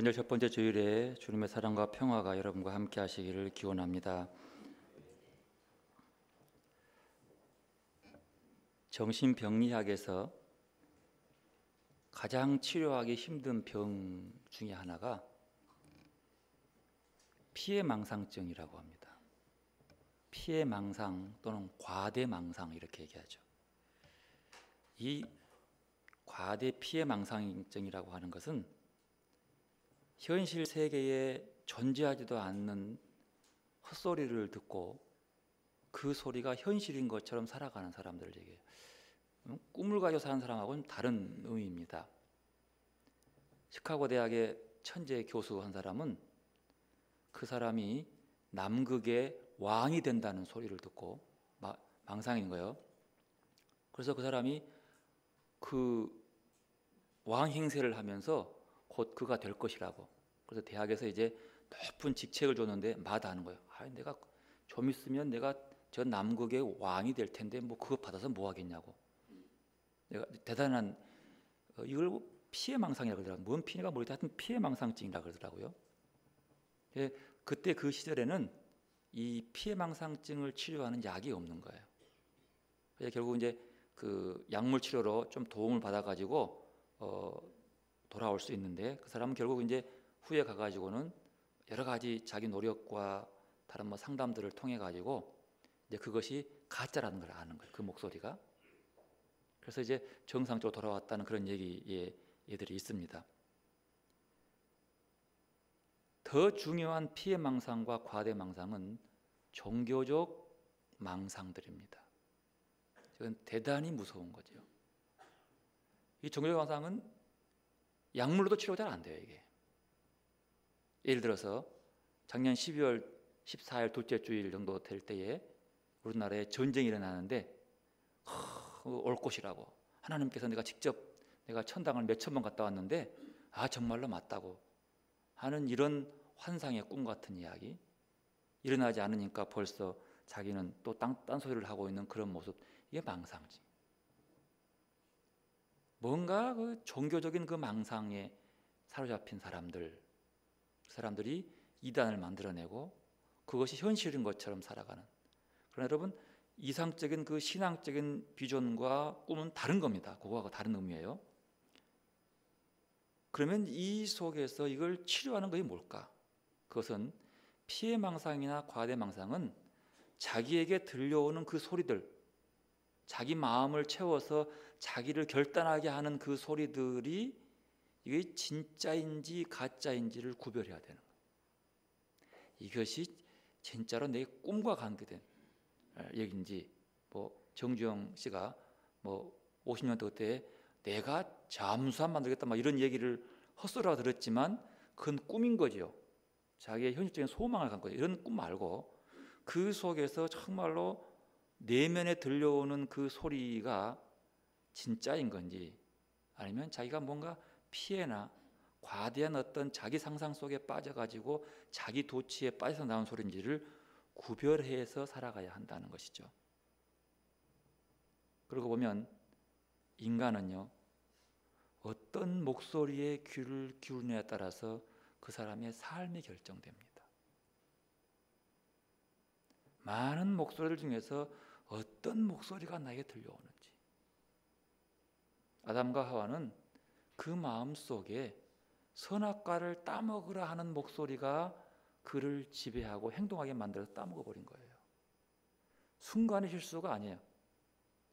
주일 첫 번째 주일에 주님의 사랑과 평화가 여러분과 함께 하시기를 기원합니다. 정신병리학에서 가장 치료하기 힘든 병 중에 하나가 피해망상증이라고 합니다. 피해망상 또는 과대망상 이렇게 얘기하죠. 이 과대 피해망상증이라고 하는 것은 현실 세계에 존재하지도 않는 헛소리를 듣고 그 소리가 현실인 것처럼 살아가는 사람들을 얘기해요. 꿈을 가지고 사는 사람하고는 다른 의미입니다. 시카고 대학의 천재 교수 한 사람은 그 사람이 남극의 왕이 된다는 소리를 듣고 망상인 거예요. 그래서 그 사람이 그 왕 행세를 하면서 곧 그가 될 것이라고. 그래서 대학에서 이제 높은 직책을 줬는데 마다하는 거예요. 내가 좀 있으면 내가 저 남극의 왕이 될 텐데 뭐 그거 받아서 뭐 하겠냐고. 내가 대단한 이걸 피해망상이라고 그러더라고요. 뭔 피해가 모르겠다. 하여튼 피해망상증이라고 그러더라고요. 그때 그 시절에는 이 피해망상증을 치료하는 약이 없는 거예요. 그래서 결국 이제 그 약물 치료로 좀 도움을 받아가지고 돌아올 수 있는데 그 사람은 결국 이제 후에 가가지고는 여러 가지 자기 노력과 다른 뭐 상담들을 통해 가지고 이제 그것이 가짜라는 걸 아는 거예요. 그 목소리가. 그래서 이제 정상적으로 돌아왔다는 그런 얘들이 있습니다. 더 중요한 피해망상과 과대망상은 종교적 망상들입니다. 이건 대단히 무서운 거죠. 이 종교적 망상은 약물로도 치료가 잘 안 돼요. 이게 예를 들어서 작년 12월 14일 둘째 주일 정도 될 때에 우리나라에 전쟁이 일어나는데 올 것이라고 하나님께서 내가 천당을 몇천 번 갔다 왔는데 정말로 맞다고 하는 이런 환상의 꿈 같은 이야기 일어나지 않으니까 벌써 자기는 또 딴소리를 하고 있는 그런 모습, 이게 망상지. 뭔가 그 종교적인 그 망상에 사로잡힌 사람들이 이단을 만들어내고 그것이 현실인 것처럼 살아가는. 그러나 여러분, 이상적인 그 신앙적인 비전과 꿈은 다른 겁니다. 그거하고 다른 의미예요. 그러면 이 속에서 이걸 치료하는 것이 뭘까? 그것은 피해망상이나 과대망상은 자기에게 들려오는 그 소리들, 자기 마음을 채워서 자기를 결단하게 하는 그 소리들이 이게 진짜인지 가짜인지를 구별해야 되는 거예요. 이것이 진짜로 내 꿈과 관계된 얘기인지, 뭐 정주영 씨가 뭐 50년대 그때 내가 잠수함 만들겠다 막 이런 얘기를 헛소리라고 들었지만 그건 꿈인 거죠. 자기의 현실적인 소망을 갖고 이런 꿈 말고 그 속에서 정말로 내면에 들려오는 그 소리가 진짜인 건지 아니면 자기가 뭔가 피해나 과대한 어떤 자기 상상 속에 빠져가지고 자기 도취에 빠져서 나온 소리인지를 구별해서 살아가야 한다는 것이죠. 그러고 보면 인간은요, 어떤 목소리에 귀를 기울이냐에 따라서 그 사람의 삶이 결정됩니다. 많은 목소리들 중에서 어떤 목소리가 나에게 들려오는지. 아담과 하와는 그 마음 속에 선악과를 따먹으라 하는 목소리가 그를 지배하고 행동하게 만들어서 따먹어 버린 거예요. 순간의 실수가 아니에요.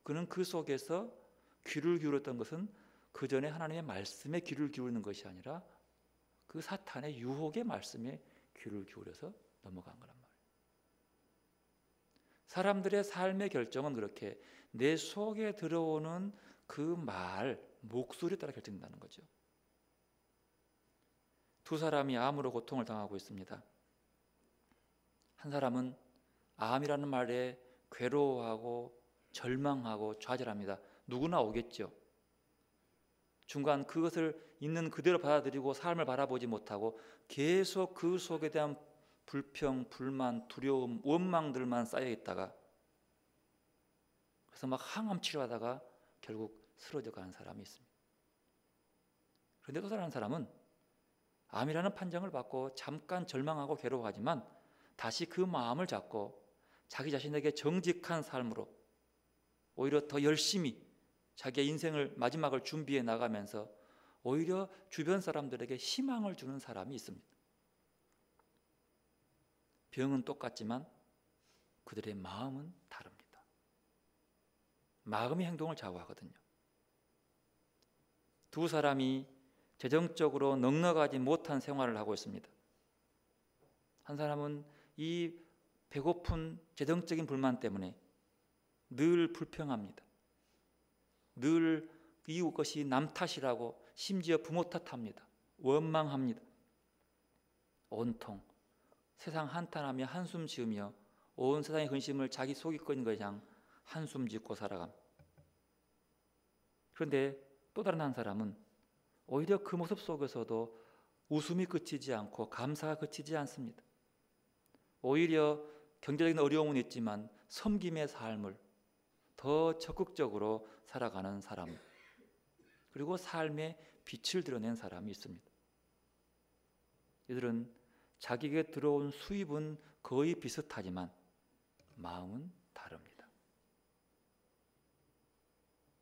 그는 그 속에서 귀를 기울였던 것은 그 전에 하나님의 말씀에 귀를 기울이는 것이 아니라 그 사탄의 유혹의 말씀에 귀를 기울여서 넘어간 거란 말이에요. 사람들의 삶의 결정은 그렇게 내 속에 들어오는 그 목소리에 따라 결정된다는 거죠. 두 사람이 암으로 고통을 당하고 있습니다. 한 사람은 암이라는 말에 괴로워하고 절망하고 좌절합니다. 누구나 오겠죠. 중간 그것을 있는 그대로 받아들이고 삶을 바라보지 못하고 계속 그 속에 대한 불평, 불만, 두려움, 원망들만 쌓여 있다가 그래서 막 항암 치료하다가 결국 쓰러져 가는 사람이 있습니다. 그런데 또 다른 사람은 암이라는 판정을 받고 잠깐 절망하고 괴로워하지만 다시 그 마음을 잡고 자기 자신에게 정직한 삶으로 오히려 더 열심히 자기의 인생을 마지막을 준비해 나가면서 오히려 주변 사람들에게 희망을 주는 사람이 있습니다. 병은 똑같지만 그들의 마음은 다릅니다. 마음이 행동을 좌우하거든요. 두 사람이 재정적으로 넉넉하지 못한 생활을 하고 있습니다. 한 사람은 이 배고픈 재정적인 불만 때문에 늘 불평합니다. 늘 이것이 남 탓이라고 심지어 부모 탓합니다. 원망합니다. 온통 세상 한탄하며 한숨 지으며 온 세상의 근심을 자기 속이건 그냥 한숨 짓고 살아갑니다. 그런데 또 다른 한 사람은 오히려 그 모습 속에서도 웃음이 그치지 않고 감사가 그치지 않습니다. 오히려 경제적인 어려움은 있지만 섬김의 삶을 더 적극적으로 살아가는 사람, 그리고 삶의 빛을 드러낸 사람이 있습니다. 이들은 자기에게 들어온 수입은 거의 비슷하지만 마음은 다릅니다.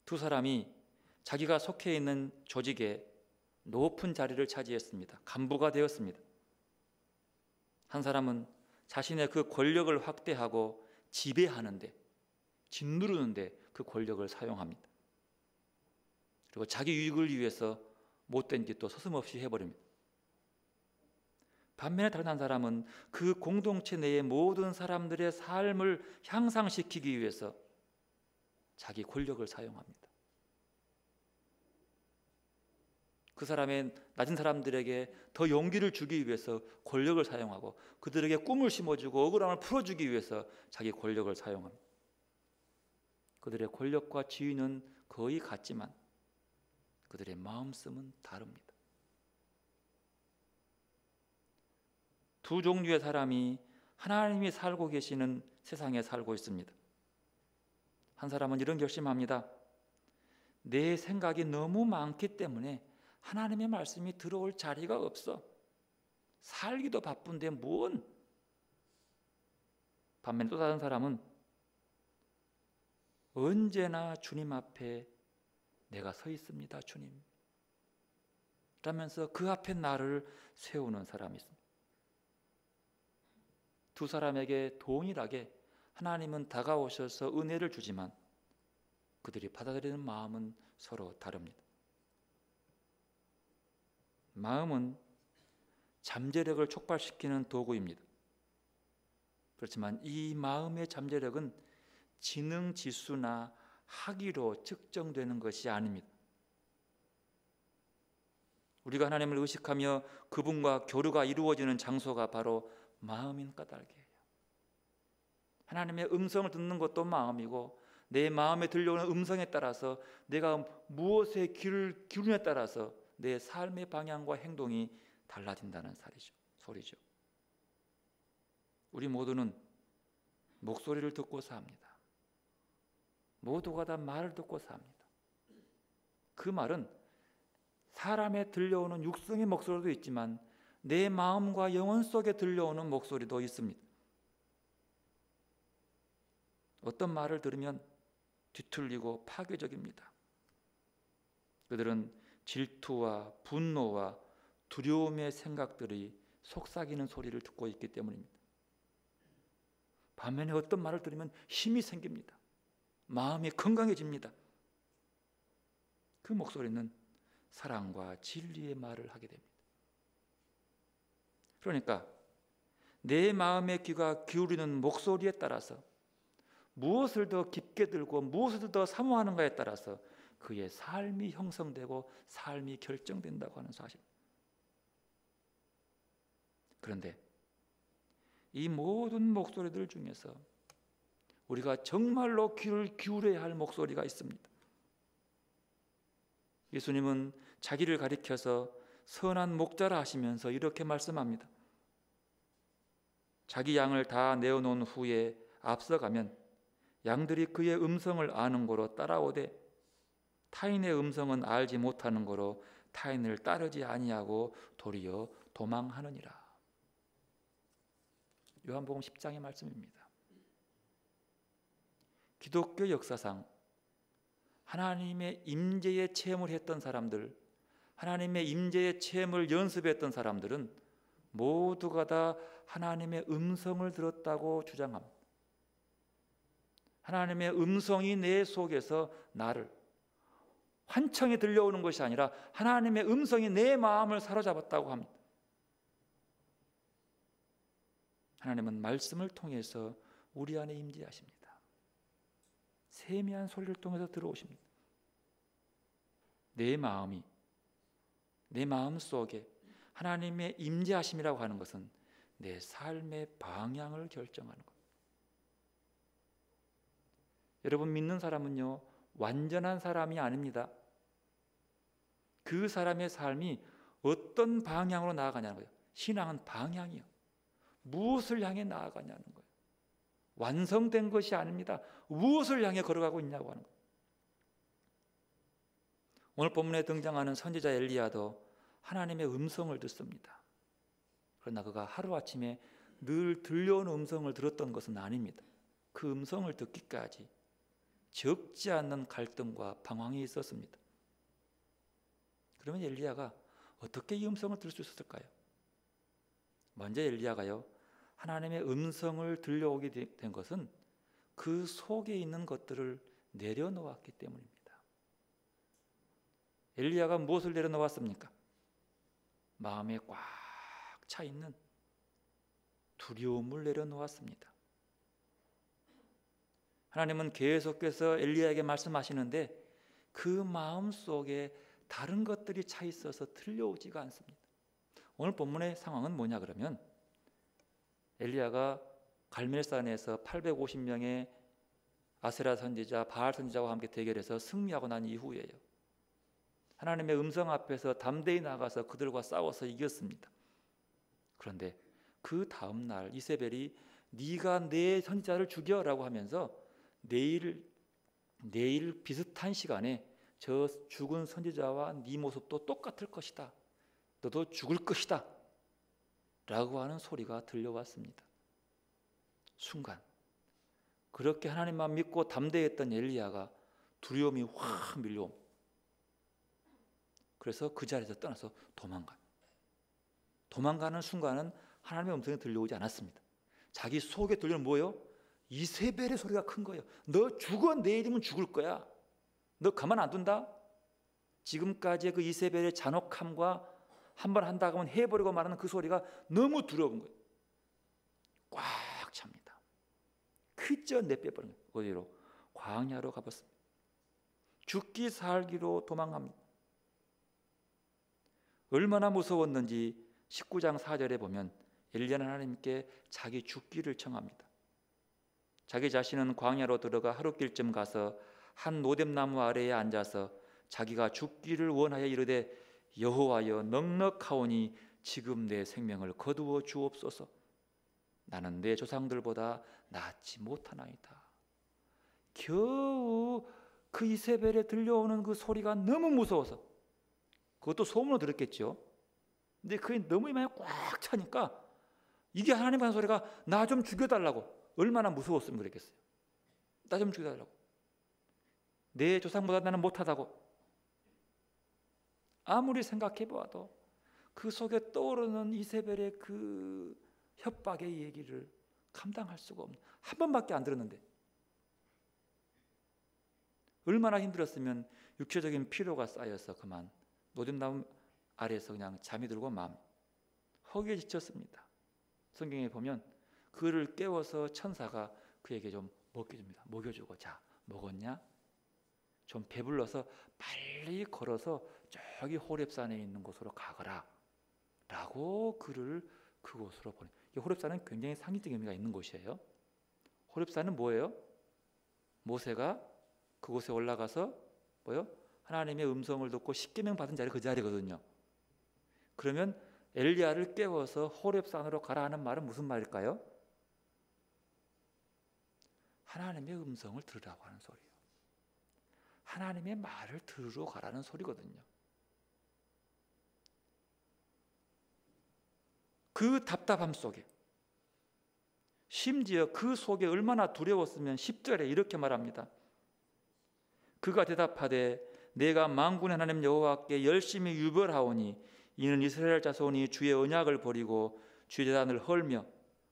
두 사람이 자기가 속해 있는 조직에 높은 자리를 차지했습니다. 간부가 되었습니다. 한 사람은 자신의 그 권력을 확대하고 지배하는데, 짓누르는데 그 권력을 사용합니다. 그리고 자기 유익을 위해서 못된 짓도 서슴없이 해버립니다. 반면에 다른 한 사람은 그 공동체 내의 모든 사람들의 삶을 향상시키기 위해서 자기 권력을 사용합니다. 그 사람의 낮은 사람들에게 더 용기를 주기 위해서 권력을 사용하고 그들에게 꿈을 심어주고 억울함을 풀어주기 위해서 자기 권력을 사용합니다. 그들의 권력과 지위는 거의 같지만 그들의 마음씀은 다릅니다. 두 종류의 사람이 하나님이 살고 계시는 세상에 살고 있습니다. 한 사람은 이런 결심합니다. 내 생각이 너무 많기 때문에 하나님의 말씀이 들어올 자리가 없어. 살기도 바쁜데 뭔? 반면에 또 다른 사람은 언제나 주님 앞에 내가 서 있습니다, 주님. 라면서 그 앞에 나를 세우는 사람이 있습니다. 두 사람에게 동일하게 하나님은 다가오셔서 은혜를 주지만 그들이 받아들이는 마음은 서로 다릅니다. 마음은 잠재력을 촉발시키는 도구입니다. 그렇지만 이 마음의 잠재력은 지능 지수나 학위로 측정되는 것이 아닙니다. 우리가 하나님을 의식하며 그분과 교류가 이루어지는 장소가 바로 마음인 까닭이에요. 하나님의 음성을 듣는 것도 마음이고 내 마음에 들려오는 음성에 따라서 내가 무엇에 귀를 기울이냐에 따라서 내 삶의 방향과 행동이 달라진다는 소리죠. 우리 모두는 목소리를 듣고 삽니다. 모두가 다 말을 듣고 삽니다. 그 말은 사람에 들려오는 육성의 목소리도 있지만 내 마음과 영혼 속에 들려오는 목소리도 있습니다. 어떤 말을 들으면 뒤틀리고 파괴적입니다. 그들은 질투와 분노와 두려움의 생각들이 속삭이는 소리를 듣고 있기 때문입니다. 반면에 어떤 말을 들으면 힘이 생깁니다. 마음이 건강해집니다. 그 목소리는 사랑과 진리의 말을 하게 됩니다. 그러니까 내 마음의 귀가 기울이는 목소리에 따라서 무엇을 더 깊게 들고 무엇을 더 사모하는가에 따라서 그의 삶이 형성되고 삶이 결정된다고 하는 사실. 그런데 이 모든 목소리들 중에서 우리가 정말로 귀를 기울여야 할 목소리가 있습니다. 예수님은 자기를 가리켜서 선한 목자라 하시면서 이렇게 말씀합니다. 자기 양을 다 내어놓은 후에 앞서가면 양들이 그의 음성을 아는 거로 따라오되 타인의 음성은 알지 못하는 거로 타인을 따르지 아니하고 도리어 도망하느니라. 요한복음 10장의 말씀입니다. 기독교 역사상 하나님의 임재의 체험을 했던 사람들, 하나님의 임재의 체험을 연습했던 사람들은 모두가 다 하나님의 음성을 들었다고 주장합니다. 하나님의 음성이 내 속에서 나를 환청이 들려오는 것이 아니라 하나님의 음성이 내 마음을 사로잡았다고 합니다. 하나님은 말씀을 통해서 우리 안에 임재하십니다. 세미한 소리를 통해서 들어오십니다. 내 마음이, 내 마음 속에 하나님의 임재하심이라고 하는 것은 내 삶의 방향을 결정하는 것. 여러분, 믿는 사람은요, 완전한 사람이 아닙니다. 그 사람의 삶이 어떤 방향으로 나아가냐는 거예요. 신앙은 방향이요. 무엇을 향해 나아가냐는 거예요. 완성된 것이 아닙니다. 무엇을 향해 걸어가고 있냐고 하는 거예요. 오늘 본문에 등장하는 선지자 엘리야도 하나님의 음성을 듣습니다. 그러나 그가 하루아침에 늘 들려오는 음성을 들었던 것은 아닙니다. 그 음성을 듣기까지 적지 않는 갈등과 방황이 있었습니다. 그러면 엘리야가 어떻게 이 음성을 들을 수 있었을까요? 먼저 엘리야가요, 하나님의 음성을 들려오게 된 것은 그 속에 있는 것들을 내려놓았기 때문입니다. 엘리야가 무엇을 내려놓았습니까? 마음에 꽉 차 있는 두려움을 내려놓았습니다. 하나님은 계속해서 엘리야에게 말씀하시는데 그 마음 속에 다른 것들이 차 있어서 들려오지가 않습니다. 오늘 본문의 상황은 뭐냐 그러면 엘리야가 갈멜산에서 850명의 아세라 선지자, 바알 선지자와 함께 대결해서 승리하고 난 이후에요, 하나님의 음성 앞에서 담대히 나가서 그들과 싸워서 이겼습니다. 그런데 그 다음 날 이세벨이 네가 내 선지자를 죽여라고 하면서 내일 비슷한 시간에 저 죽은 선지자와 네 모습도 똑같을 것이다, 너도 죽을 것이다 라고 하는 소리가 들려왔습니다. 순간 그렇게 하나님만 믿고 담대했던 엘리야가 두려움이 확 밀려옵니다. 그래서 그 자리에서 떠나서 도망가는 순간은 하나님의 음성이 들려오지 않았습니다. 자기 속에 들리는 뭐예요? 이세벨의 소리가 큰 거예요. 너 죽어, 내일이면 죽을 거야. 너 가만 안 둔다. 지금까지의 그 이세벨의 잔혹함과 한번 한다 하면 해버리고 말하는 그 소리가 너무 두려운 거예요. 꽉 찹니다. 그저 내빼버린 거예요. 어디로? 광야로 가봤습니다. 죽기 살기로 도망갑니다. 얼마나 무서웠는지 19장 4절에 보면 엘리야는 하나님께 자기 죽기를 청합니다. 자기 자신은 광야로 들어가 하룻길쯤 가서 한 노뎀나무 아래에 앉아서 자기가 죽기를 원하여 이르되 여호와여 넉넉하오니 지금 내 생명을 거두어 주옵소서. 나는 내 조상들보다 낫지 못하나이다. 겨우 그 이세벨에 들려오는 그 소리가 너무 무서워서, 그것도 소문으로 들었겠죠. 근데 그게 너무 이마에 꽉 차니까 이게 하나님 하는 소리가 나 좀 죽여달라고, 얼마나 무서웠으면 그랬겠어요. 나 좀 죽여달라고, 내 조상보다 나는 못하다고. 아무리 생각해 보아도 그 속에 떠오르는 이세벨의 그 협박의 얘기를 감당할 수가 없는, 한 번밖에 안 들었는데 얼마나 힘들었으면 육체적인 피로가 쌓여서 그만 노즘나무 아래에서 그냥 잠이 들고 마음 허기에 지쳤습니다. 성경에 보면 그를 깨워서 천사가 그에게 좀 먹여줍니다. 먹여주고, 자, 먹었냐? 좀 배불러서 빨리 걸어서 저기 호렙산에 있는 곳으로 가거라 라고 그를 그곳으로 보내. 호렙산은 굉장히 상징적 의미가 있는 곳이에요. 호렙산은 뭐예요? 모세가 그곳에 올라가서 뭐요? 하나님의 음성을 듣고 십계명 받은 자리, 그 자리거든요. 그러면 엘리야를 깨워서 호렙산으로 가라 하는 말은 무슨 말일까요? 하나님의 음성을 들으라고 하는 소리예요. 하나님의 말을 들으러 가라는 소리거든요. 그 답답함 속에, 심지어 그 속에 얼마나 두려웠으면 10절에 이렇게 말합니다. 그가 대답하되 내가 만군의 하나님 여호와께 열심히 유별하오니 이는 이스라엘 자손이 주의 언약을 버리고 주의 제단을 헐며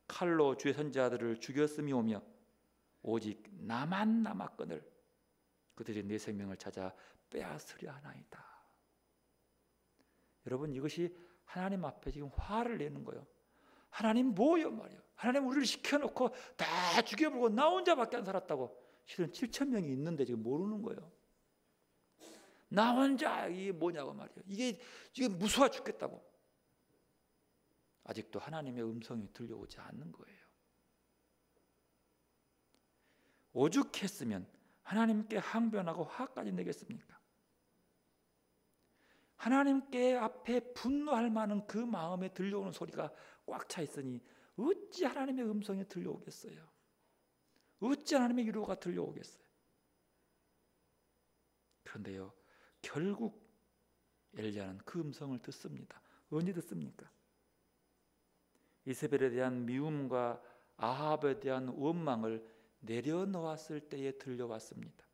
칼로 주의 선지자들을 죽였음이오며 오직 나만 남았거늘 그들이 내 생명을 찾아 빼앗으려 하나이다. 여러분, 이것이 하나님 앞에 지금 화를 내는 거예요. 하나님 뭐요 말이요. 하나님 우리를 시켜놓고 다 죽여버리고 나 혼자밖에 안 살았다고. 실은 7천 명이 있는데 지금 모르는 거예요. 나 혼자 이게 뭐냐고 말이에요. 이게 지금 무서워 죽겠다고. 아직도 하나님의 음성이 들려오지 않는 거예요. 오죽했으면 하나님께 항변하고 화까지 내겠습니까? 하나님께 앞에 분노할 만한 그 마음에 들려오는 소리가 꽉 차 있으니 어찌 하나님의 음성이 들려오겠어요? 어찌 하나님의 위로가 들려오겠어요? 그런데요, 결국 엘리야는 그 음성을 듣습니다. 언제 듣습니까? 이세벨에 대한 미움과 아합에 대한 원망을 내려놓았을 때에 들려왔습니다.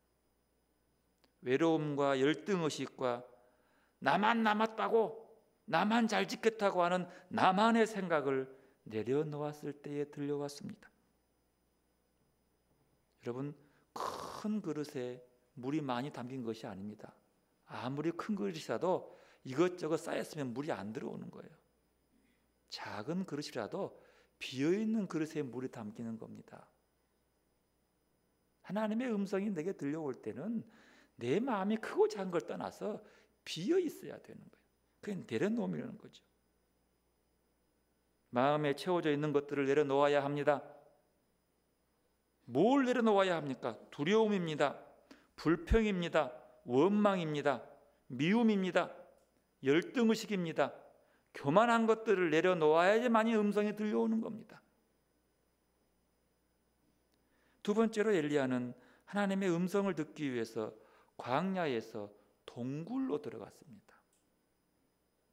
외로움과 열등의식과 나만 남았다고, 나만 잘 지켰다고 하는 나만의 생각을 내려놓았을 때에 들려왔습니다. 여러분, 큰 그릇에 물이 많이 담긴 것이 아닙니다. 아무리 큰 그릇이라도 이것저것 쌓였으면 물이 안 들어오는 거예요. 작은 그릇이라도 비어있는 그릇에 물이 담기는 겁니다. 하나님의 음성이 내게 들려올 때는 내 마음이 크고 작은 걸 떠나서 비어 있어야 되는 거예요. 그게 내려놓으려는 거죠. 마음에 채워져 있는 것들을 내려놓아야 합니다. 뭘 내려놓아야 합니까? 두려움입니다. 불평입니다. 원망입니다. 미움입니다. 열등의식입니다. 교만한 것들을 내려놓아야지만이 음성이 들려오는 겁니다. 두 번째로 엘리야는 하나님의 음성을 듣기 위해서 광야에서 동굴로 들어갔습니다.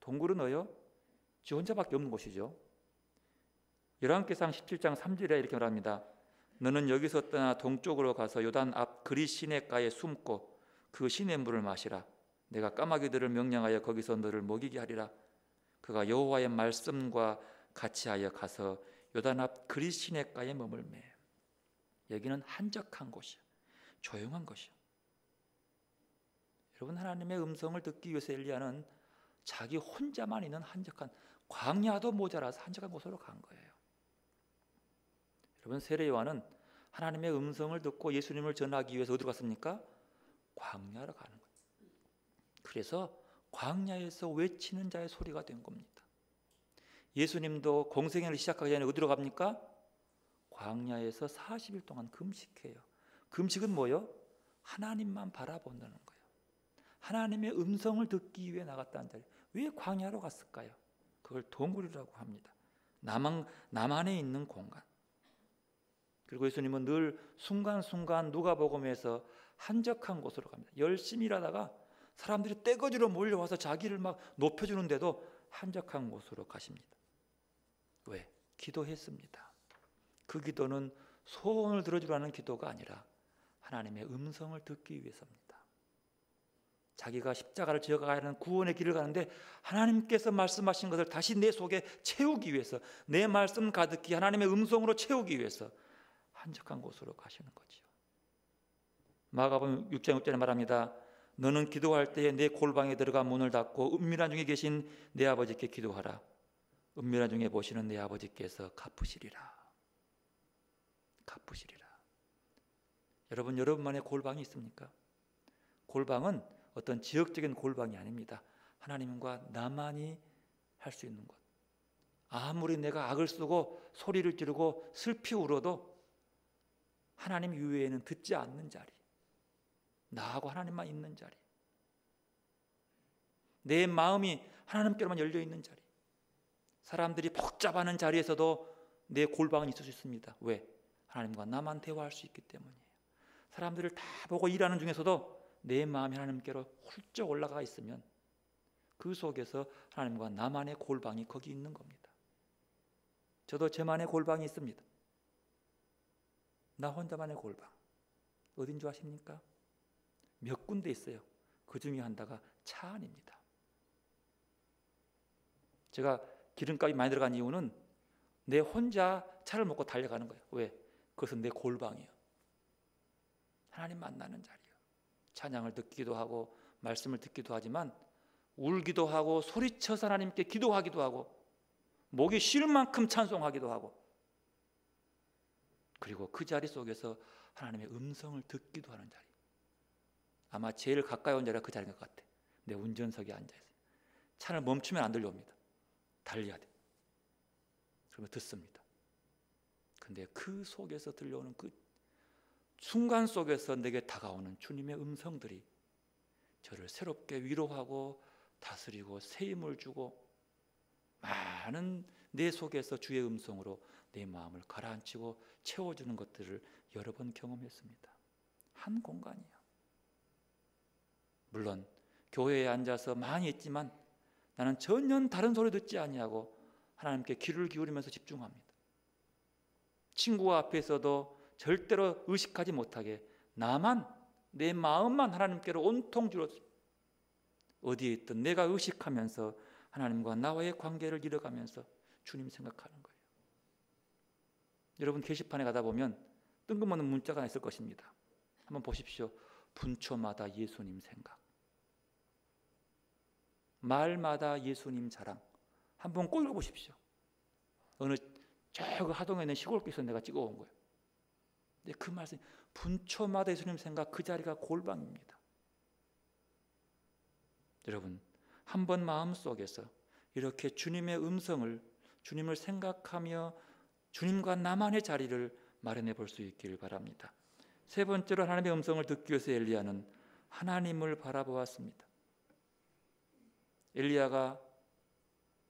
동굴은 뭐요? 지 혼자밖에 없는 곳이죠. 열왕기상 17장 3절에 이렇게 말합니다. 너는 여기서 떠나 동쪽으로 가서 요단 앞 그릿 시내가에 숨고 그 시냇물을 마시라. 내가 까마귀들을 명령하여 거기서 너를 먹이게 하리라. 그가 여호와의 말씀과 같이 하여 가서 요단 앞 그릿 시내가에 머물매. 여기는 한적한 곳이야. 조용한 곳이야. 여러분, 하나님의 음성을 듣기 위해서 엘리야는 자기 혼자만 있는 한적한, 광야도 모자라서 한적한 곳으로 간 거예요. 여러분, 세례 요한은 하나님의 음성을 듣고 예수님을 전하기 위해서 어디로 갔습니까? 광야로 가는 거예요. 그래서 광야에서 외치는 자의 소리가 된 겁니다. 예수님도 공생애를 시작하기 전에 어디로 갑니까? 광야에서 40일 동안 금식해요. 금식은 뭐요? 하나님만 바라본다는 거예요. 하나님의 음성을 듣기 위해 나갔다는 자리. 왜 광야로 갔을까요? 그걸 동굴이라고 합니다. 나만에 있는 공간. 그리고 예수님은 늘 순간순간 누가복음에서 한적한 곳으로 갑니다. 열심히 일하다가 사람들이 떼거지로 몰려와서 자기를 막 높여주는데도 한적한 곳으로 가십니다. 왜? 기도했습니다. 그 기도는 소원을 들어주라는 기도가 아니라 하나님의 음성을 듣기 위해서입니다. 자기가 십자가를 지어가야 하는 구원의 길을 가는데 하나님께서 말씀하신 것을 다시 내 속에 채우기 위해서, 내 말씀 가득히 하나님의 음성으로 채우기 위해서 한적한 곳으로 가시는 거죠. 마가복음 6장 6절에 말합니다. 너는 기도할 때에 내 골방에 들어가 문을 닫고 은밀한 중에 계신 내 아버지께 기도하라. 은밀한 중에 보시는 내 아버지께서 갚으시리라. 갚으시리라. 여러분, 여러분만의 골방이 있습니까? 골방은 어떤 지역적인 골방이 아닙니다. 하나님과 나만이 할 수 있는 곳. 아무리 내가 악을 쓰고 소리를 지르고 슬피 울어도 하나님 이외에는 듣지 않는 자리. 나하고 하나님만 있는 자리. 내 마음이 하나님께로만 열려 있는 자리. 사람들이 복잡하는 자리에서도 내 골방은 있을 수 있습니다. 왜? 하나님과 나만 대화할 수 있기 때문이에요. 사람들을 다 보고 일하는 중에서도 내 마음이 하나님께로 훌쩍 올라가 있으면 그 속에서 하나님과 나만의 골방이 거기 있는 겁니다. 저도 저만의 골방이 있습니다. 나 혼자만의 골방. 어딘 줄 아십니까? 몇 군데 있어요. 그 중에 하나가 차 안입니다. 제가 기름값이 많이 들어간 이유는 내 혼자 차를 먹고 달려가는 거예요. 왜? 그것은 내 골방이에요. 하나님 만나는 자리예요. 찬양을 듣기도 하고 말씀을 듣기도 하지만 울기도 하고 소리쳐서 하나님께 기도하기도 하고 목이 쉴 만큼 찬송하기도 하고 그리고 그 자리 속에서 하나님의 음성을 듣기도 하는 자리. 아마 제일 가까이 온 자리가 그 자리인 것 같아. 내 운전석에 앉아있어요. 차를 멈추면 안 들려옵니다. 달려야 돼. 그러면 듣습니다. 근데 그 속에서 들려오는 그 순간 속에서 내게 다가오는 주님의 음성들이 저를 새롭게 위로하고 다스리고 새 힘을 주고 많은 내 속에서 주의 음성으로 내 마음을 가라앉히고 채워주는 것들을 여러 번 경험했습니다. 한 공간이에요. 물론 교회에 앉아서 많이 있지만 나는 전혀 다른 소리 듣지 아니하고 하나님께 귀를 기울이면서 집중합니다. 친구와 앞에서도 절대로 의식하지 못하게 나만 내 마음만 하나님께로 온통 주었습니다. 어디에 있든 내가 의식하면서 하나님과 나와의 관계를 이뤄가면서 주님 생각하는 거예요. 여러분 게시판에 가다 보면 뜬금없는 문자가 있을 것입니다. 한번 보십시오. 분초마다 예수님 생각, 말마다 예수님 자랑. 한번 꼭 읽어보십시오. 어느 저 하동에 있는 시골길에서 내가 찍어온 거예요. 근데 그 말씀, 분초마다 예수님 생각, 그 자리가 골방입니다. 여러분 한번 마음속에서 이렇게 주님의 음성을, 주님을 생각하며 주님과 나만의 자리를 마련해 볼 수 있기를 바랍니다. 세 번째로 하나님의 음성을 듣기 위해서 엘리야는 하나님을 바라보았습니다. 엘리야가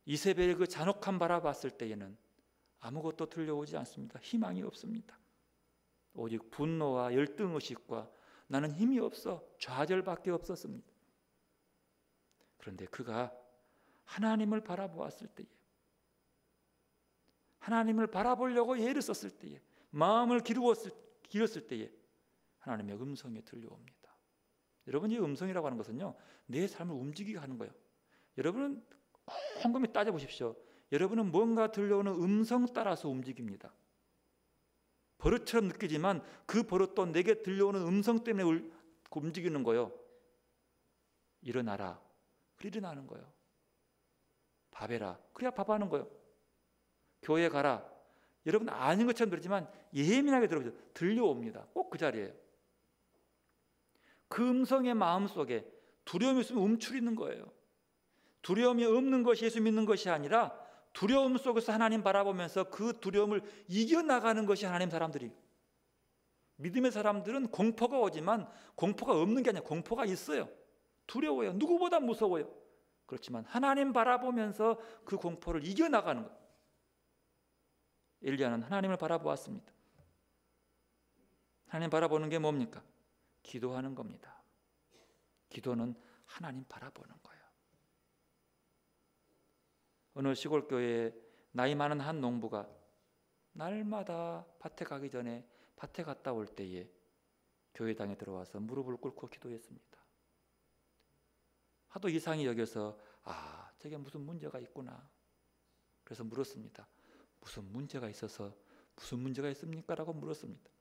이세벨의 그 잔혹함 바라봤을 때에는 아무것도 들려오지 않습니다. 희망이 없습니다. 오직 분노와 열등의식과 나는 힘이 없어, 좌절밖에 없었습니다. 그런데 그가 하나님을 바라보았을 때에, 하나님을 바라보려고 애를 썼을 때에, 마음을 기울였을 때에 하나님의 음성이 들려옵니다. 여러분, 이 음성이라고 하는 것은요, 내 삶을 움직이게 하는 거예요. 여러분은 곰곰이 따져보십시오. 여러분은 뭔가 들려오는 음성 따라서 움직입니다. 버릇처럼 느끼지만 그 버릇도 내게 들려오는 음성 때문에 움직이는 거예요. 일어나라, 그래 일어나는 거예요. 밥해라, 그래야 밥하는 거예요. 교회 가라, 여러분 아닌 것처럼 들었지만 예민하게 들어보세요. 들려옵니다. 꼭 그 자리에요. 그 음성의 마음속에 두려움이 있으면 움츠리는 거예요. 두려움이 없는 것이 예수 믿는 것이 아니라 두려움 속에서 하나님 바라보면서 그 두려움을 이겨나가는 것이 하나님 사람들이에요. 믿음의 사람들은 공포가 오지만 공포가 없는 게 아니라 공포가 있어요. 두려워요. 누구보다 무서워요. 그렇지만 하나님 바라보면서 그 공포를 이겨나가는 거예요. 엘리야는 하나님을 바라보았습니다. 하나님 바라보는 게 뭡니까? 기도하는 겁니다. 기도는 하나님 바라보는 거예요. 어느 시골 교회에 나이 많은 한 농부가 날마다 밭에 가기 전에 밭에 갔다 올 때에 교회당에 들어와서 무릎을 꿇고 기도했습니다. 하도 이상히 여겨서 저게 무슨 문제가 있구나. 그래서 물었습니다. 무슨 문제가 있어서 무슨 문제가 있습니까? 라고 물었습니다.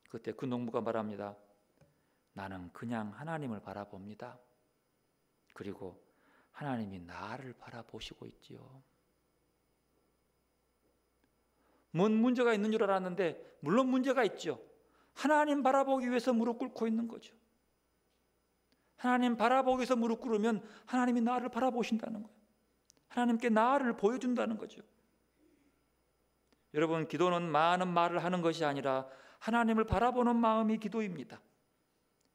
그때 그 농부가 말합니다. 나는 그냥 하나님을 바라봅니다. 그리고 하나님이 나를 바라보시고 있지요. 뭔 문제가 있는 줄 알았는데 물론 문제가 있죠. 하나님 바라보기 위해서 무릎 꿇고 있는 거죠. 하나님 바라보기 위해서 무릎 꿇으면 하나님이 나를 바라보신다는 거예요. 하나님께 나를 보여준다는 거죠. 여러분, 기도는 많은 말을 하는 것이 아니라 하나님을 바라보는 마음이 기도입니다.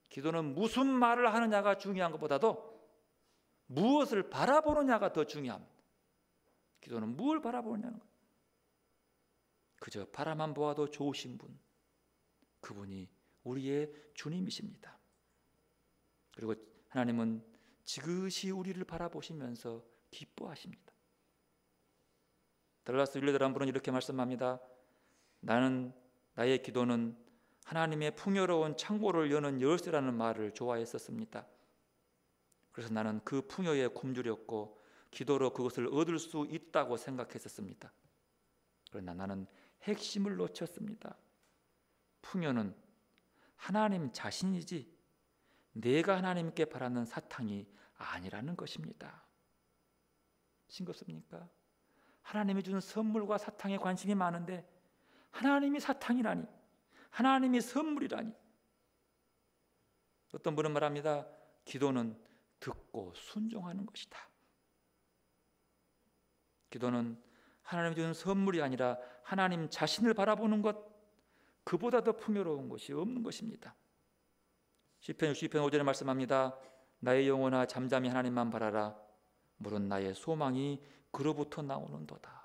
기도는 무슨 말을 하느냐가 중요한 것보다도 무엇을 바라보느냐가 더 중요합니다. 기도는 무엇을 바라보느냐는 거예요. 그저 바라만 보아도 좋으신 분, 그분이 우리의 주님이십니다. 그리고 하나님은 지그시 우리를 바라보시면서 기뻐하십니다. 달라스 윌레드라는 분은 이렇게 말씀합니다. 나의 기도는 하나님의 풍요로운 창고를 여는 열쇠라는 말을 좋아했었습니다. 그래서 나는 그 풍요에 굶주렸고 기도로 그것을 얻을 수 있다고 생각했었습니다. 그러나 나는 핵심을 놓쳤습니다. 풍요는 하나님 자신이지 내가 하나님께 바라는 사탕이 아니라는 것입니다. 싱겁습니까? 하나님이 주는 선물과 사탕에 관심이 많은데 하나님이 사탕이라니, 하나님이 선물이라니. 어떤 분은 말합니다. 기도는 듣고 순종하는 것이다. 기도는 하나님이 주는 선물이 아니라 하나님 자신을 바라보는 것, 그보다 더 풍요로운 것이 없는 것입니다. 시편 60편 5절에 말씀합니다. 나의 영혼아 잠잠히 하나님만 바라라. 물은 나의 소망이 그로부터 나오는도다.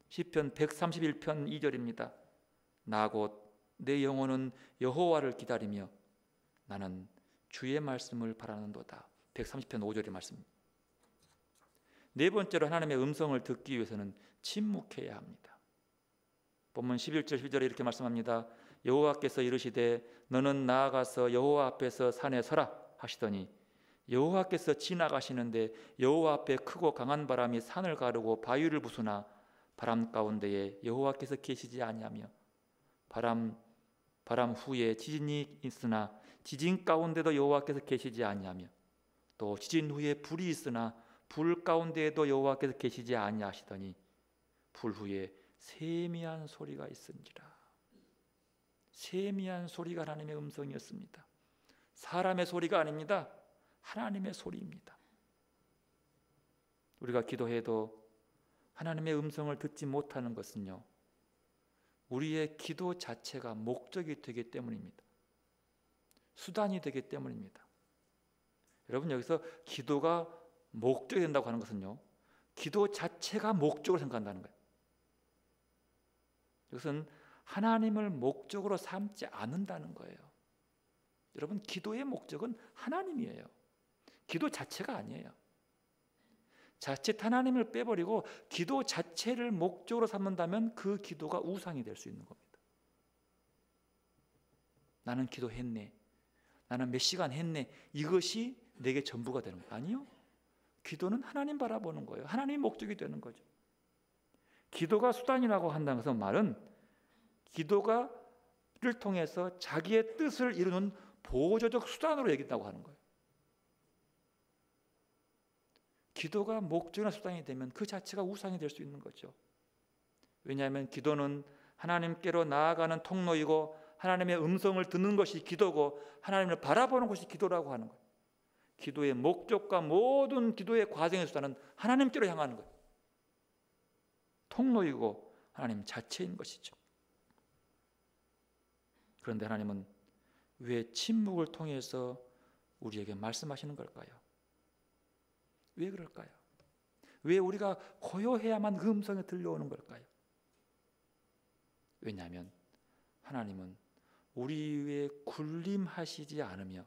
시편 131편 2절입니다. 나 곧 내 영혼은 여호와를 기다리며 나는 주의 말씀을 바라는도다. 130편 5절의 말씀입니다. 네 번째로 하나님의 음성을 듣기 위해서는 침묵해야 합니다. 본문 11절 12절에 이렇게 말씀합니다. 여호와께서 이르시되 너는 나아가서 여호와 앞에서 산에 서라 하시더니 여호와께서 지나가시는데 여호와 앞에 크고 강한 바람이 산을 가르고 바위를 부수나 바람 가운데에 여호와께서 계시지 아니하며 바람 후에 지진이 있으나 지진 가운데도 여호와께서 계시지 아니하며 또 지진 후에 불이 있으나 불 가운데에도 여호와께서 계시지 아니하시더니 불 후에 세미한 소리가 있은지라. 세미한 소리가 하나님의 음성이었습니다. 사람의 소리가 아닙니다. 하나님의 소리입니다. 우리가 기도해도 하나님의 음성을 듣지 못하는 것은요, 우리의 기도 자체가 목적이 되기 때문입니다. 수단이 되기 때문입니다. 여러분, 여기서 기도가 목적이 된다고 하는 것은요, 기도 자체가 목적으로 생각한다는 거예요. 이것은 하나님을 목적으로 삼지 않는다는 거예요. 여러분, 기도의 목적은 하나님이에요. 기도 자체가 아니에요. 자칫 하나님을 빼버리고 기도 자체를 목적으로 삼는다면 그 기도가 우상이 될 수 있는 겁니다. 나는 기도했네, 나는 몇 시간 했네, 이것이 내게 전부가 되는 거예요. 아니요. 기도는 하나님 바라보는 거예요. 하나님이 목적이 되는 거죠. 기도가 수단이라고 한다는 것은 말은 기도를 통해서 자기의 뜻을 이루는 보조적 수단으로 여긴다고 하는 거예요. 기도가 목적이나 수단이 되면 그 자체가 우상이 될 수 있는 거죠. 왜냐하면 기도는 하나님께로 나아가는 통로이고 하나님의 음성을 듣는 것이 기도고 하나님을 바라보는 것이 기도라고 하는 거예요. 기도의 목적과 모든 기도의 과정의 수단은 하나님께로 향하는 거예요. 통로이고 하나님 자체인 것이죠. 그런데 하나님은 왜 침묵을 통해서 우리에게 말씀하시는 걸까요? 왜 그럴까요? 왜 우리가 고요해야만 그 음성이 들려오는 걸까요? 왜냐하면 하나님은 우리 위에 군림하시지 않으며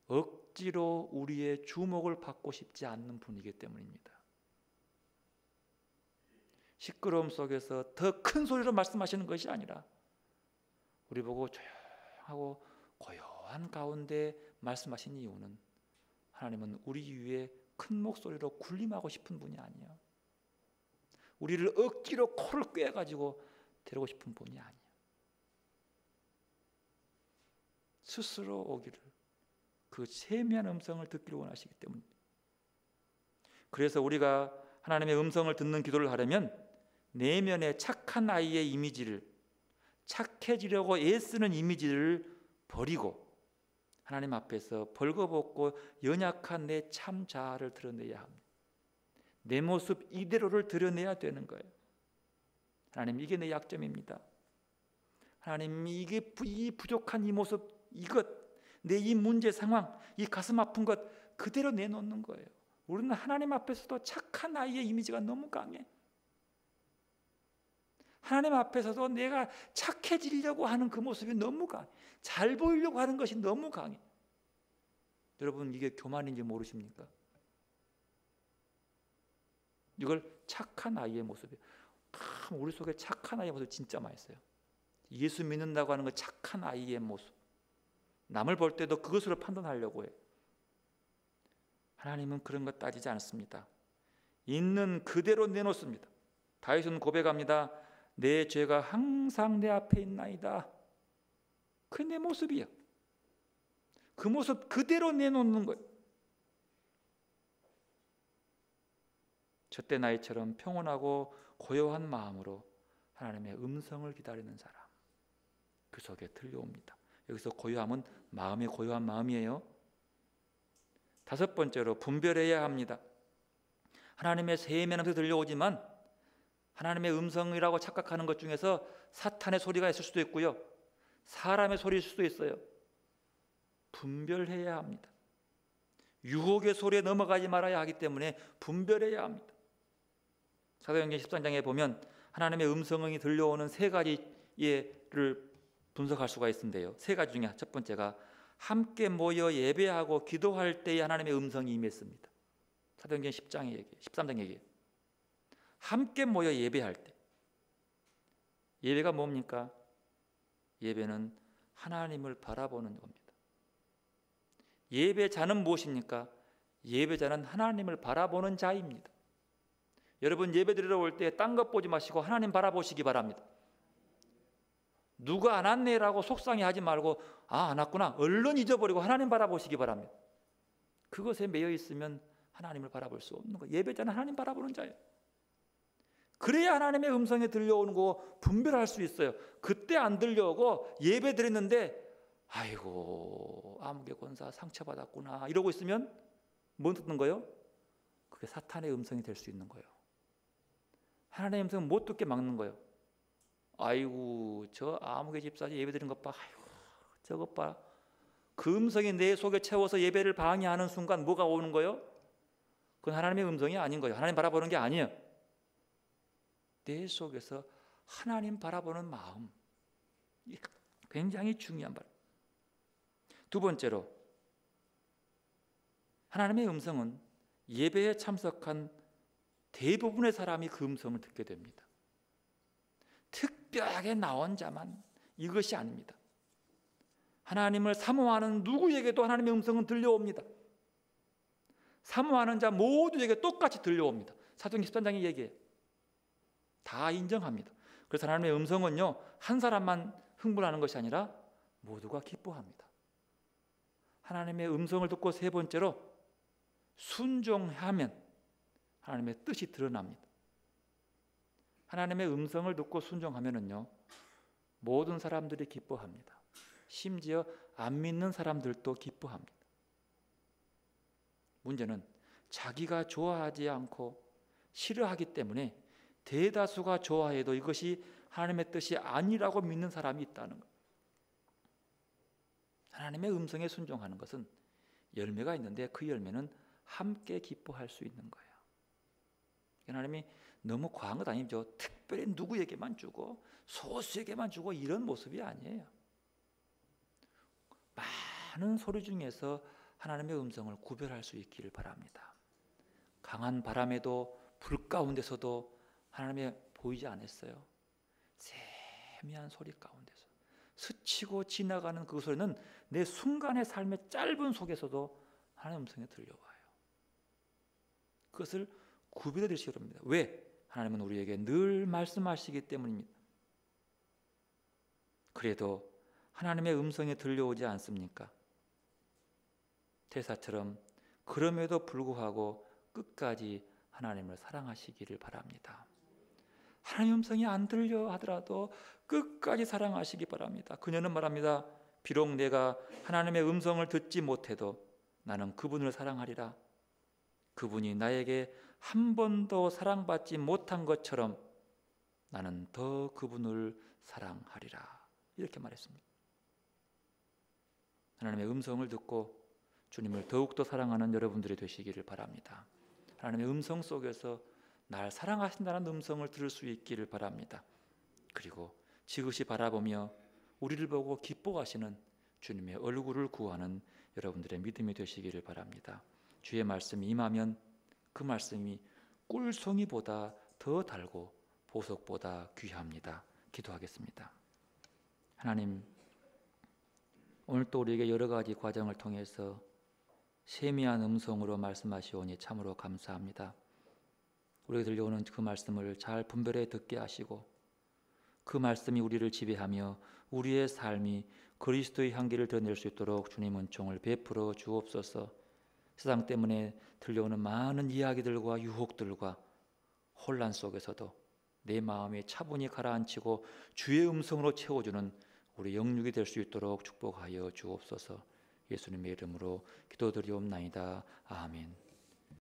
억지로 우리의 주목을 받고 싶지 않는 분이기 때문입니다. 시끄러움 속에서 더 큰 소리로 말씀하시는 것이 아니라 우리 보고 조용하고 고요한 가운데 말씀하신 이유는 하나님은 우리 위에 큰 목소리로 군림하고 싶은 분이 아니에요. 우리를 억지로 코를 꿰가지고 데리고 싶은 분이 아니에요. 스스로 오기를, 그 세미한 음성을 듣기를 원하시기 때문입니다. 그래서 우리가 하나님의 음성을 듣는 기도를 하려면 내면의 착한 아이의 이미지를, 착해지려고 애쓰는 이미지를 버리고 하나님 앞에서 벌거벗고 연약한 내 참 자아를 드러내야 합니다. 내 모습 이대로를 드러내야 되는 거예요. 하나님, 이게 내 약점입니다. 하나님, 이게 이 부족한 이 모습, 이것, 내 이 문제 상황, 이 가슴 아픈 것 그대로 내놓는 거예요. 우리는 하나님 앞에서도 착한 아이의 이미지가 너무 강해. 하나님 앞에서도 내가 착해지려고 하는 그 모습이 너무 강해. 잘 보이려고 하는 것이 너무 강해. 여러분, 이게 교만인지 모르십니까? 이걸 착한 아이의 모습이에요. 참 우리 속에 착한 아이의 모습 진짜 많이 있어요. 예수 믿는다고 하는 건 착한 아이의 모습. 남을 볼 때도 그것으로 판단하려고 해요. 하나님은 그런 것 따지지 않습니다. 있는 그대로 내놓습니다. 다윗은 고백합니다. 내 죄가 항상 내 앞에 있나이다. 그게 내 모습이야. 그 모습 그대로 내놓는 거예요. 저때 나이처럼 평온하고 고요한 마음으로 하나님의 음성을 기다리는 사람, 그 속에 들려옵니다. 여기서 고요함은 마음의 고요한 마음이에요. 다섯 번째로 분별해야 합니다. 하나님의 세미한 음성이 들려오지만 하나님의 음성이라고 착각하는 것 중에서 사탄의 소리가 있을 수도 있고요, 사람의 소리일 수도 있어요. 분별해야 합니다. 유혹의 소리에 넘어가지 말아야 하기 때문에 분별해야 합니다. 사도행전 13장에 보면 하나님의 음성이 들려오는 세 가지 예를 분석할 수가 있는데요. 세 가지 중에 첫 번째가 함께 모여 예배하고 기도할 때에 하나님의 음성이 임했습니다. 사도행전 10장의 얘기, 13장 얘기예요. 함께 모여 예배할 때. 예배가 뭡니까? 예배는 하나님을 바라보는 겁니다. 예배자는 무엇입니까? 예배자는 하나님을 바라보는 자입니다. 여러분 예배드리러 올 때 딴 것 보지 마시고 하나님 바라보시기 바랍니다. 누가 안 왔네라고 속상해하지 말고 안 왔구나 얼른 잊어버리고 하나님 바라보시기 바랍니다. 그것에 매여 있으면 하나님을 바라볼 수 없는 거예요. 예배자는 하나님 바라보는 자예요. 그래야 하나님의 음성이 들려오는 거 분별할 수 있어요. 그때 안 들려오고 예배 드렸는데 아이고 아무개 권사 상처받았구나 이러고 있으면 뭐 듣는 거예요? 그게 사탄의 음성이 될 수 있는 거예요. 하나님의 음성은 못 듣게 막는 거예요. 아이고 저 아무개 집사지 예배 드린 것 봐. 아이고 저것 봐. 그 음성이 내 속에 채워서 예배를 방해하는 순간 뭐가 오는 거예요? 그건 하나님의 음성이 아닌 거예요. 하나님 바라보는 게 아니에요. 내 속에서 하나님 바라보는 마음, 굉장히 중요한 말. 두 번째로 하나님의 음성은 예배에 참석한 대부분의 사람이 그 음성을 듣게 됩니다. 특별하게 나온 자만 이것이 아닙니다. 하나님을 사모하는 누구에게도 하나님의 음성은 들려옵니다. 사모하는 자 모두에게 똑같이 들려옵니다. 사도행전 13장이 얘기해요. 다 인정합니다. 그래서 하나님의 음성은요 한 사람만 흥분하는 것이 아니라 모두가 기뻐합니다. 하나님의 음성을 듣고 세 번째로 순종하면 하나님의 뜻이 드러납니다. 하나님의 음성을 듣고 순종하면은요 모든 사람들이 기뻐합니다. 심지어 안 믿는 사람들도 기뻐합니다. 문제는 자기가 좋아하지 않고 싫어하기 때문에 대다수가 좋아해도 이것이 하나님의 뜻이 아니라고 믿는 사람이 있다는 거예요. 하나님의 음성에 순종하는 것은 열매가 있는데 그 열매는 함께 기뻐할 수 있는 거예요. 하나님이 너무 과한 것 아니죠. 특별히 누구에게만 주고 소수에게만 주고 이런 모습이 아니에요. 많은 소리 중에서 하나님의 음성을 구별할 수 있기를 바랍니다. 강한 바람에도 불 가운데서도 하나님이 보이지 않았어요. 세미한 소리 가운데서 스치고 지나가는 그 소리는 내 순간의 삶의 짧은 속에서도 하나님의 음성이 들려와요. 그것을 구별해 드리시기 바랍니다. 왜? 하나님은 우리에게 늘 말씀하시기 때문입니다. 그래도 하나님의 음성이 들려오지 않습니까? 대사처럼 그럼에도 불구하고 끝까지 하나님을 사랑하시기를 바랍니다. 하나님의 음성이 안 들려 하더라도 끝까지 사랑하시기 바랍니다. 그녀는 말합니다. 비록 내가 하나님의 음성을 듣지 못해도 나는 그분을 사랑하리라. 그분이 나에게 한 번도 사랑받지 못한 것처럼 나는 더 그분을 사랑하리라. 이렇게 말했습니다. 하나님의 음성을 듣고 주님을 더욱더 사랑하는 여러분들이 되시기를 바랍니다. 하나님의 음성 속에서 날 사랑하신다는 음성을 들을 수 있기를 바랍니다. 그리고 지그시 바라보며 우리를 보고 기뻐하시는 주님의 얼굴을 구하는 여러분들의 믿음이 되시기를 바랍니다. 주의 말씀이 임하면 그 말씀이 꿀송이보다 더 달고 보석보다 귀합니다. 기도하겠습니다. 하나님, 오늘 또 우리에게 여러 가지 과정을 통해서 세미한 음성으로 말씀하시오니 참으로 감사합니다. 우리에게 들려오는 그 말씀을 잘 분별해 듣게 하시고 그 말씀이 우리를 지배하며 우리의 삶이 그리스도의 향기를 드러낼 수 있도록 주님 은총을 베풀어 주옵소서. 세상 때문에 들려오는 많은 이야기들과 유혹들과 혼란 속에서도 내 마음에 차분히 가라앉히고 주의 음성으로 채워주는 우리 영육이 될 수 있도록 축복하여 주옵소서. 예수님의 이름으로 기도드리옵나이다. 아멘.